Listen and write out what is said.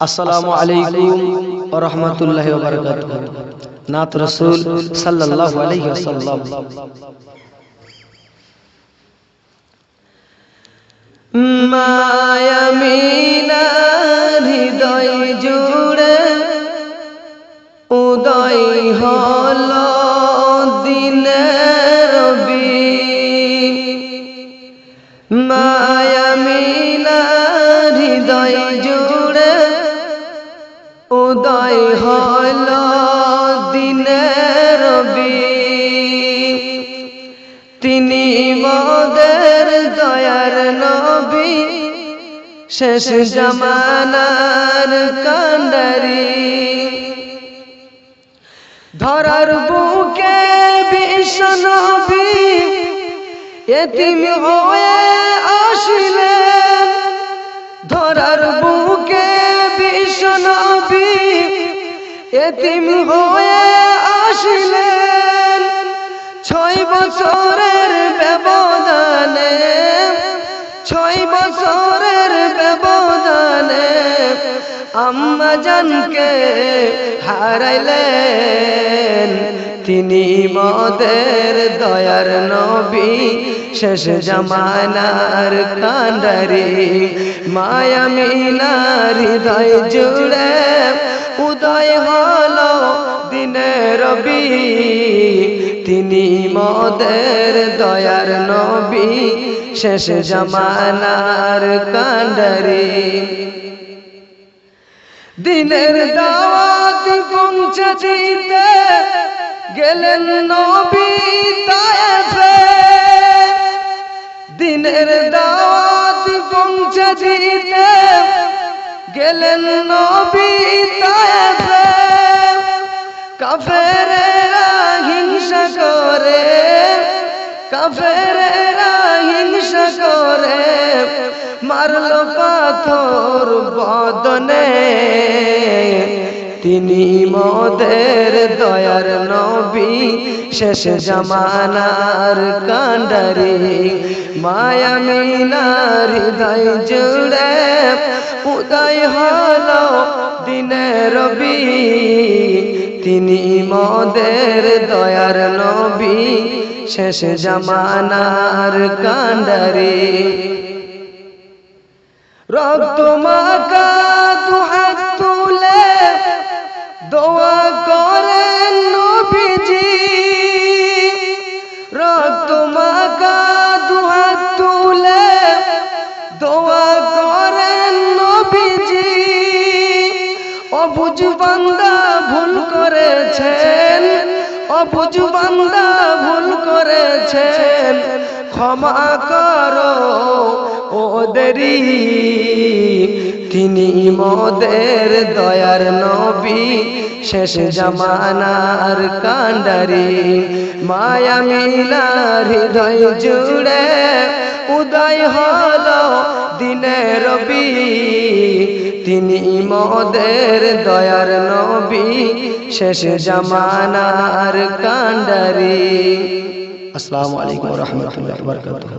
আসসালামু আলাইকুম ওয়া রাহমাতুল্লাহি ওয়া বারাকাতুহু। নাত রাসূল সাল্লাল্লাহু আলাইহি ওয়াসাল্লাম। মায়ামিনা হৃদয় জুড়ে উদয় হলো দিনের রবি। মায়ামিনা হৃদয় জুড়ে উদয় হলো দিনের রবি। তিনি মোদের দয়ার নবী, শেষ জামানার কান্ডারি। ধরার বুকে বিশ্ব নবী এতিম হয়ে আসিলেন। ধরার বুকে বিশ্ব নবী এতিম হয়ে আসিলেন। 6 বছরের ব্যবধানে, 6 বছরের ব্যবধানে আম্মা জানকে হারাইলেন। তিনি মোদের দয়ার নবী, শেষ জামানার কান্ডারি। মায়ামিনার হৃদয় জুড়ে উদয় হলো দিনের রবি। তিনি মোদের দয়ার নবী, শেষ জামানার কান্ডারি। দিনের দাওয়াত পৌঁছে দিতে গেলেন নবী তায়েফে। দিনের দাওয়াত পৌঁছে দিতে গেলেন নবী তায়েফে। কাফেরেরা হিংসা করে, কাফেরেরা হিংসা করে মারলো পাথর বদনে। তিনি মোদের দয়ার নবী, শেষ জামানার কান্ডারি। মায়ামিনার হৃদয় জুড়ে উদয় হলো দিনের রবি। তিনি মোদের দয়ার নবী, শেষ জামানার কান্ডারি। রক্ত মাখা দুহাত তুলে দোয়া করেন নবীজি। রক্ত মাখা দুহাত তুলে দোয়া করেন নবীজি। অবুঝ বান্দা ভুল করেছেন, অবুঝ বান্দা ভুল করেছেন, ক্ষমা করো ওদেরই। তিনি মোদের দয়ার নবী, শেষ জামানার কান্ডারি। মায়ামিনার হৃদয় জুড়ে উদয় হলো দিনের রবি। তিনি মোদের দয়ার নবী, শেষ জামানার কান্ডারি। আসসালামু আলাইকুম ওয়া রাহমাতুল্লাহি ওয়া বারাকাতুহু।